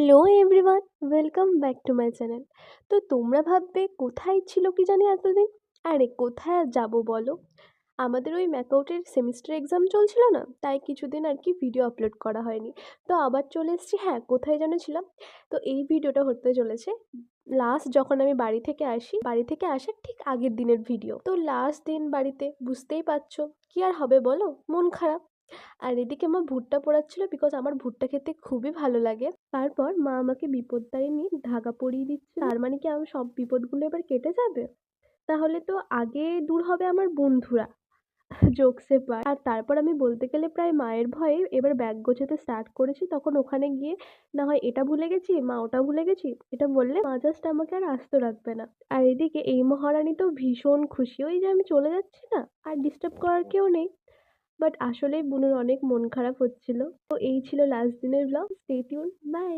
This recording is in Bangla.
Hello everyone, welcome back to my channel. তো তোমরা ভাববে কোথায় ছিল কি জানি এতদিন। আরে কোথায় আর যাবো বলো, আমাদের ওই ম্যাকআউটের সেমিস্টার এক্সাম চলছিল না, তাই কিছুদিন আর কি ভিডিও আপলোড করা হয়নি। তো আবার চলে এসেছি। হ্যাঁ, কোথায় যেন ছিলাম। তো এই ভিডিওটা হতে চলেছে লাস্ট যখন আমি বাড়ি থেকে আসি, বাড়ি থেকে আসার ঠিক আগের দিনের ভিডিও। তো লাস্ট দিন বাড়িতে, বুঝতেই পারছো কি আর হবে বলো, মন খারাপ। আর এদিকে মা ভুট্টা পোড়াচ্ছিল, বিকজ আমার ভুট্টা খেতে খুবই ভালো লাগে। তারপর মা আমাকে বিপদতারিণী ধাগা পরিয়ে দিচ্ছে, তার মানে কি আমার সব বিপদগুলো এবার কেটে যাবে? তাহলে তো আগে দূর হবে আমার বন্ধুরা, জোকসে পার। আর তারপর আমি বলতে গেলে প্রায় মায়ের ভয়ে এবার ব্যাগ গোছাতে স্টার্ট করেছি। তখন ওখানে গিয়ে না হয় এটা ভুলে গেছি, মা ওটা ভুলে গেছি, এটা বললে মা জাস্ট আমাকে আর আস্ত রাখবে না। আর এদিকে এই মহারানী তো ভীষণ খুশি, ওই যে আমি চলে যাচ্ছি না, আর ডিস্টার্ব করার কেউ নেই। বাট আসলেই বুনুর অনেক মন খারাপ হচ্ছিল। তো এই ছিল লাস্ট দিনের ব্লগ। Stay tune, by.